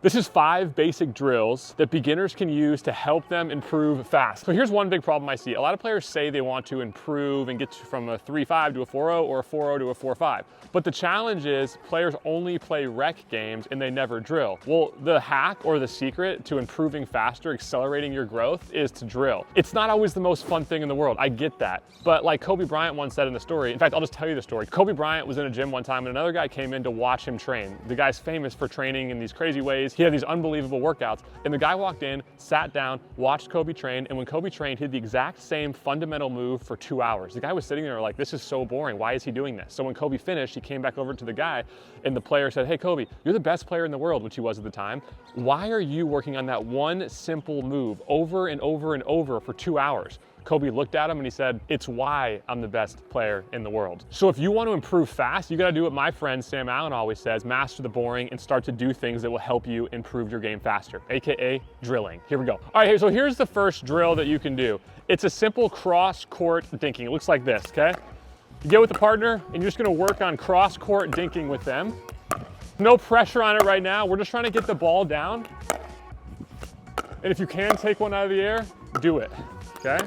This is 5 basic drills that beginners can use to help them improve fast. So here's one big problem I see. A lot of players say they want to improve and get from a 3.5 to a 4.0 or a 4.0 to a 4.5. But the challenge is players only play rec games and they never drill. Well, the hack or the secret to improving faster, accelerating your growth is to drill. It's not always the most fun thing in the world. I get that. But like Kobe Bryant once said in the story, in fact, I'll just tell you the story. Kobe Bryant was in a gym one time and another guy came in to watch him train. The guy's famous for training in these crazy ways. He had these unbelievable workouts. And the guy walked in, sat down, watched Kobe train. And when Kobe trained, he did the exact same fundamental move for 2 hours. The guy was sitting there like, this is so boring. Why is he doing this? So when Kobe finished, he came back over to the guy and the player said, hey, Kobe, you're the best player in the world, which he was at the time. Why are you working on that one simple move over and over and over for 2 hours? Kobe looked at him and he said, it's why I'm the best player in the world. So if you want to improve fast, you got to do what my friend Sam Allen always says, master the boring and start to do things that will help you improve your game faster, AKA drilling. Here we go. All right, so here's the first drill that you can do. It's a simple cross-court dinking. It looks like this, okay? You get with a partner and you're just going to work on cross-court dinking with them. No pressure on it right now. We're just trying to get the ball down. And if you can take one out of the air, do it, okay?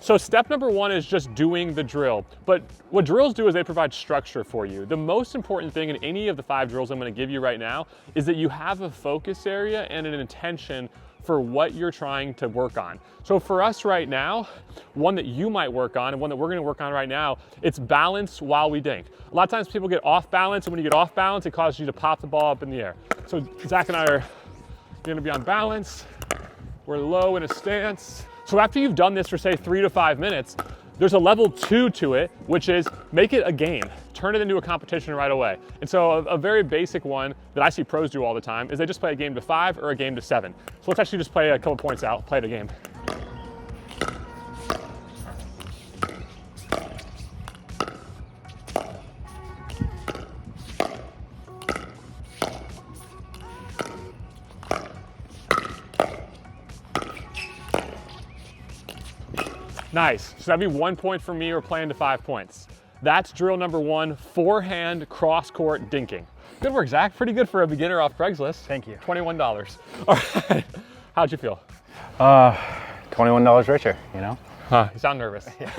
So step number 1 is just doing the drill. But what drills do is they provide structure for you. The most important thing in any of the 5 drills I'm gonna give you right now is that you have a focus area and an intention for what you're trying to work on. So for us right now, one that you might work on and one that we're gonna work on right now, it's balance while we dink. A lot of times people get off balance, and when you get off balance, it causes you to pop the ball up in the air. So Zach and I are gonna be on balance. We're low in a stance. So after you've done this for say 3 to 5 minutes, there's a level 2 to it, which is make it a game. Turn it into a competition right away. And so a very basic one that I see pros do all the time is they just play a game to 5 or a game to 7. So let's actually just play a couple points out, play the game. Nice, so that'd be 1 point for me. We're playing to 5 points. That's drill number 1, forehand cross-court dinking. Good work, Zach. Pretty good for a beginner off Craigslist. Thank you. $21. All right, how'd you feel? $21 richer, you know? Huh, you sound nervous. Yeah.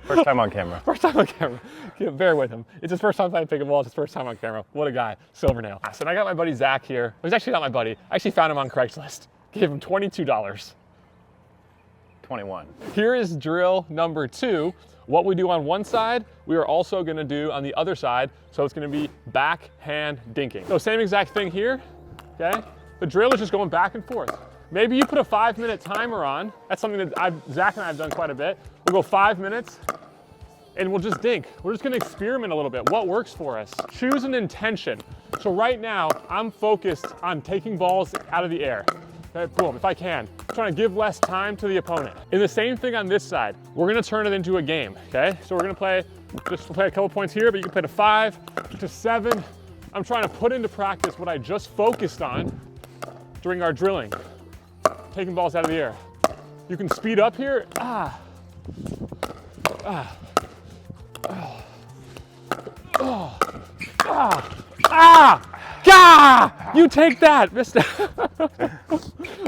First time on camera. First time on camera. Yeah, bear with him. It's his first time playing pickleball. It's his first time on camera. What a guy. Silvernail. So I got my buddy Zach here. He's actually not my buddy. I actually found him on Craigslist. Gave him $22. 21. Here is drill number 2. What we do on one side, we are also gonna do on the other side. So it's gonna be backhand dinking. So same exact thing here, okay? The drill is just going back and forth. Maybe you put a 5-minute timer on. That's something that Zach and I have done quite a bit. We'll go 5 minutes and we'll just dink. We're just gonna experiment a little bit. What works for us? Choose an intention. So right now, I'm focused on taking balls out of the air. Okay, boom, if I can. I'm trying to give less time to the opponent. And the same thing on this side. We're gonna turn it into a game, okay? So we're gonna just play a couple points here, but you can play to 5, to 7. I'm trying to put into practice what I just focused on during our drilling. Taking balls out of the air. You can speed up here. You take that, mister.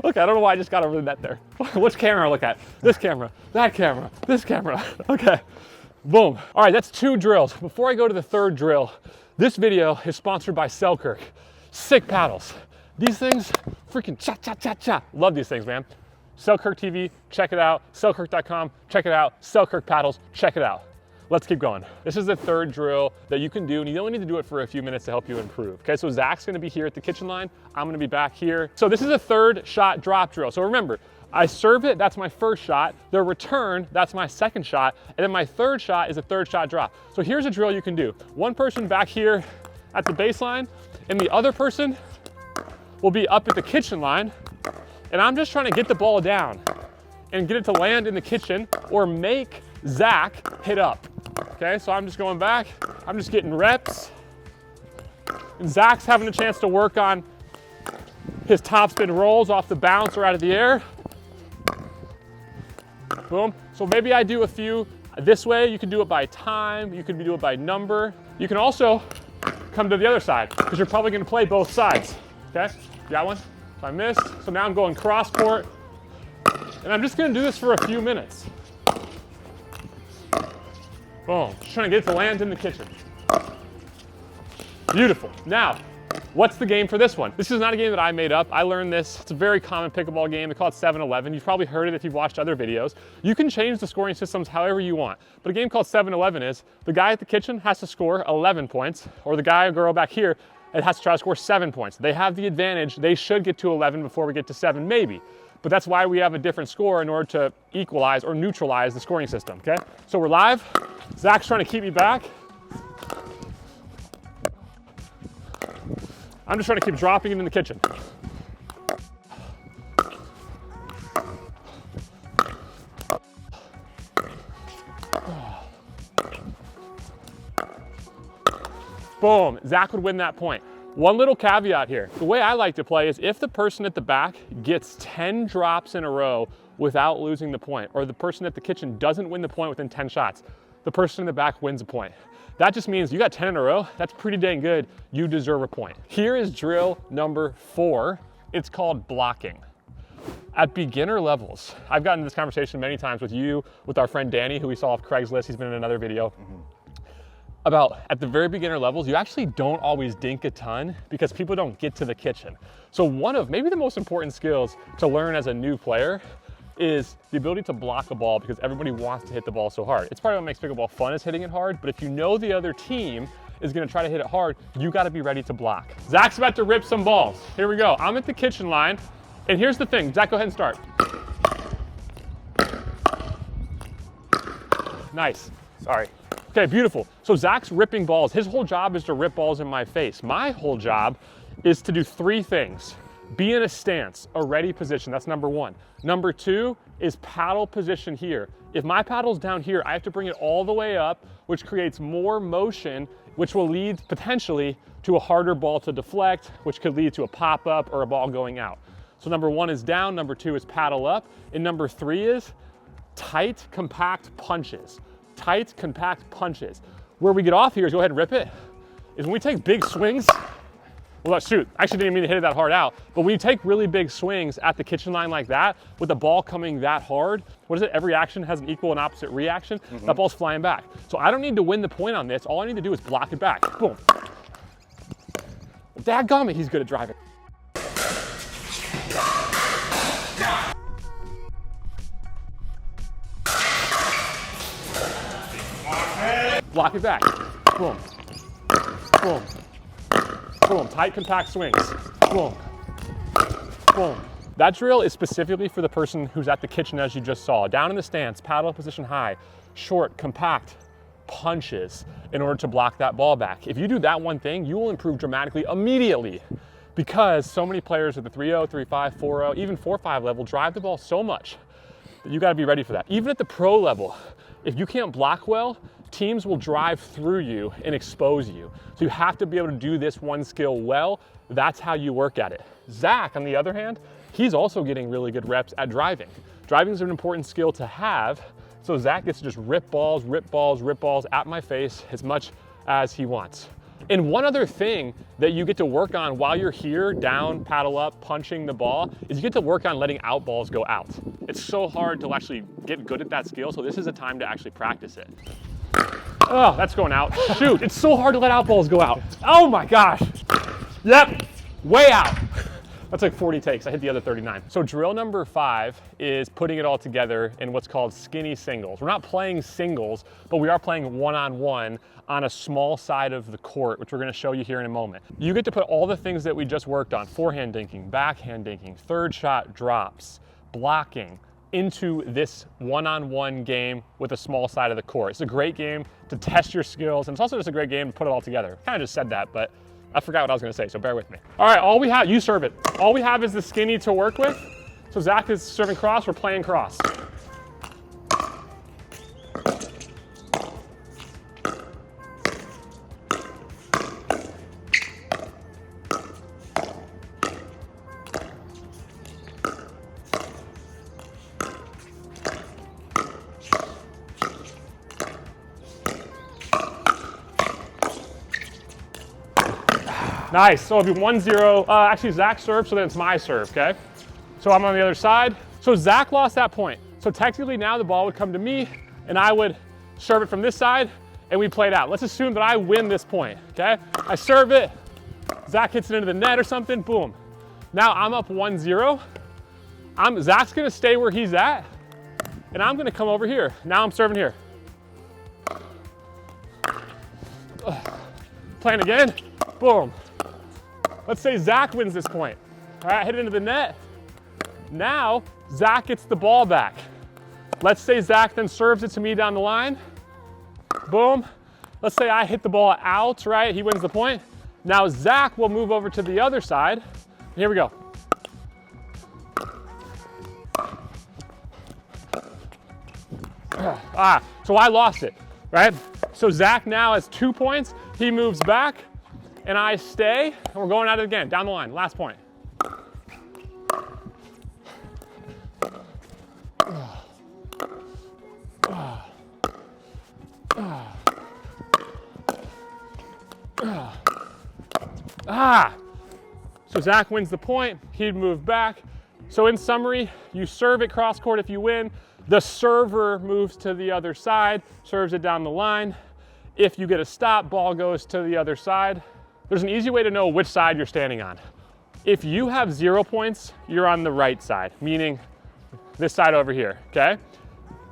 Okay, I don't know why I just got over the net there. Which camera look at? This camera, that camera, this camera. Okay, boom. All right, that's 2 drills. Before I go to the 3rd drill, this video is sponsored by Selkirk. Sick paddles. These things, freaking cha-cha-cha-cha. Love these things, man. Selkirk TV, check it out. Selkirk.com, check it out. Selkirk paddles, check it out. Let's keep going. This is the 3rd drill that you can do, and you only need to do it for a few minutes to help you improve. Okay, so Zach's gonna be here at the kitchen line. I'm gonna be back here. So this is a 3rd shot drop drill. So remember, I serve it, that's my first shot. The return, that's my second shot. And then my 3rd shot is a 3rd shot drop. So here's a drill you can do. One person back here at the baseline, and the other person will be up at the kitchen line. And I'm just trying to get the ball down and get it to land in the kitchen or make Zach hit up. Okay, so I'm just going back. I'm just getting reps. And Zach's having a chance to work on his topspin rolls off the bounce or out of the air. Boom. So maybe I do a few this way. You can do it by time. You can do it by number. You can also come to the other side, because you're probably gonna play both sides, okay? Got one? So I missed, so now I'm going cross court, and I'm just gonna do this for a few minutes. Boom, just trying to get it to land in the kitchen. Beautiful. Now, what's the game for this one? This is not a game that I made up. I learned this. It's a very common pickleball game. They call it 7-11. You've probably heard it if you've watched other videos. You can change the scoring systems however you want. But a game called 7-11 is the guy at the kitchen has to score 11 points, or the guy or girl back here has to try to score 7 points. They have the advantage. They should get to 11 before we get to 7, maybe. But that's why we have a different score in order to equalize or neutralize the scoring system, okay? So we're live. Zach's trying to keep me back. I'm just trying to keep dropping it in the kitchen. Boom, Zach would win that point. One little caveat here. The way I like to play is if the person at the back gets 10 drops in a row without losing the point, or the person at the kitchen doesn't win the point within 10 shots, the person in the back wins a point. That just means you got 10 in a row, that's pretty dang good, you deserve a point. Here is drill number 4. It's called blocking. At beginner levels, I've gotten this conversation many times with you, with our friend Danny, who we saw off Craigslist, he's been in another video. About at the very beginner levels, you actually don't always dink a ton because people don't get to the kitchen. So one of maybe the most important skills to learn as a new player is the ability to block a ball, because everybody wants to hit the ball so hard. It's part of what makes pickleball fun, is hitting it hard, but if you know the other team is gonna try to hit it hard, you gotta be ready to block. Zach's about to rip some balls. Here we go. I'm at the kitchen line, and here's the thing. Zach, go ahead and start. Nice. Sorry. Okay, beautiful. So Zach's ripping balls. His whole job is to rip balls in my face. My whole job is to do 3 things. Be in a stance, a ready position, that's number 1. Number 2 is paddle position here. If my paddle's down here, I have to bring it all the way up, which creates more motion, which will lead potentially to a harder ball to deflect, which could lead to a pop-up or a ball going out. So number 1 is down, number 2 is paddle up, and number 3 is tight, compact punches. Tight, compact punches. Where we get off here is, go ahead and rip it, is when we take big swings. Well, shoot, I actually didn't mean to hit it that hard out, but when you take really big swings at the kitchen line like that, with the ball coming that hard, what is it? Every action has an equal and opposite reaction. That ball's flying back. So I don't need to win the point on this. All I need to do is block it back. Boom. Dadgummit, he's good at driving. Block it back. Boom. Boom. Boom. Tight, compact swings. Boom. Boom. That drill is specifically for the person who's at the kitchen, as you just saw. Down in the stance, paddle position high, short, compact punches in order to block that ball back. If you do that one thing, you will improve dramatically immediately, because so many players at the 3-0, 3-5, 4-0, even 4-5 level drive the ball so much that you gotta be ready for that. Even at the pro level, if you can't block well, teams will drive through you and expose you. So you have to be able to do this one skill well. That's how you work at it. Zach, on the other hand, he's also getting really good reps at driving. Driving is an important skill to have, so Zach gets to just rip balls, rip balls, rip balls at my face as much as he wants. And one other thing that you get to work on while you're here, down, paddle up, punching the ball, is you get to work on letting out balls go out. It's so hard to actually get good at that skill, so this is a time to actually practice it. Oh, that's going out. Shoot, it's so hard to let out balls go out. Oh my gosh. Yep, way out. That's like 40 takes. I hit the other 39. So drill number 5 is putting it all together in what's called skinny singles. We're not playing singles, but we are playing one-on-one on a small side of the court, which we're gonna show you here in a moment. You get to put all the things that we just worked on, forehand dinking, backhand dinking, third shot drops, blocking, into this one-on-one game with a small side of the court. It's a great game to test your skills, and it's also just a great game to put it all together. Kind of just said that, but I forgot what I was gonna say, so bear with me. All right, all we have, you serve it. All we have is the skinny to work with. So Zach is serving cross, we're playing cross. Nice, so it'll be 1-0. Actually, Zach served, so then it's my serve, okay? So I'm on the other side. So Zach lost that point. So technically now the ball would come to me and I would serve it from this side and we play it out. Let's assume that I win this point, okay? I serve it, Zach hits it into the net or something, boom. Now I'm up 1-0. Zach's gonna stay where he's at and I'm gonna come over here. Now I'm serving here. Playing again, boom. Let's say Zach wins this point. All right, hit it into the net. Now, Zach gets the ball back. Let's say Zach then serves it to me down the line. Boom. Let's say I hit the ball out, right? He wins the point. Now Zach will move over to the other side. Here we go. So I lost it, right? So Zach now has 2 points. He moves back and I stay. And we're going at it again, down the line, last point. So Zach wins the point, he'd move back. So in summary, you serve it cross court if you win. The server moves to the other side, serves it down the line. If you get a stop, ball goes to the other side. There's an easy way to know which side you're standing on. If you have 0 points, you're on the right side, meaning this side over here, okay?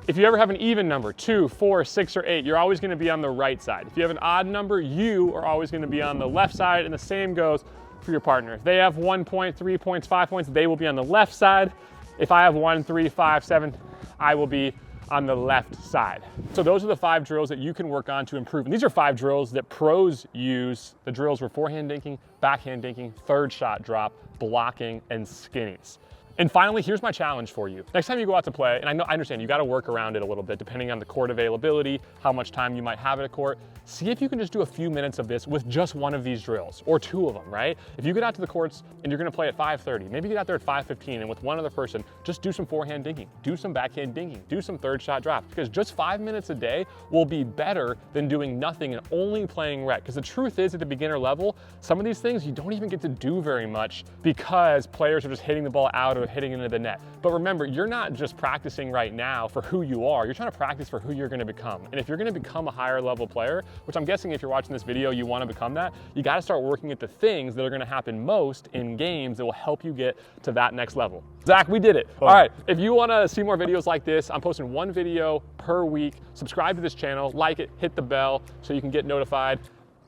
If you ever have an even number, 2, 4, 6, or 8, you're always gonna be on the right side. If you have an odd number, you are always gonna be on the left side, and the same goes for your partner. If they have 1 point, 3 points, 5 points, they will be on the left side. If I have 1, 3, 5, 7, I will be on the left side. So those are the 5 drills that you can work on to improve. And these are 5 drills that pros use. The drills were forehand dinking, backhand dinking, third shot drop, blocking, and skinnies. And finally, here's my challenge for you. Next time you go out to play, and I understand you gotta work around it a little bit depending on the court availability, how much time you might have at a court. See if you can just do a few minutes of this with just one of these drills, or 2 of them, right? If you get out to the courts and you're gonna play at 5:30, maybe get out there at 5:15 and with one other person, just do some forehand dinking, do some backhand dinking, do some third shot drops, because just 5 minutes a day will be better than doing nothing and only playing rec. Because the truth is, at the beginner level, some of these things you don't even get to do very much because players are just hitting the ball out or hitting into the net. But remember, you're not just practicing right now for who you are, you're trying to practice for who you're gonna become. And if you're gonna become a higher level player, which I'm guessing if you're watching this video, you wanna become that, you gotta start working at the things that are gonna happen most in games that will help you get to that next level. Zach, we did it. All right, if you wanna see more videos like this, I'm posting 1 video per week. Subscribe to this channel, like it, hit the bell so you can get notified.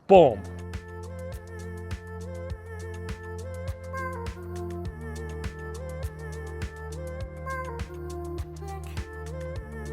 Boom.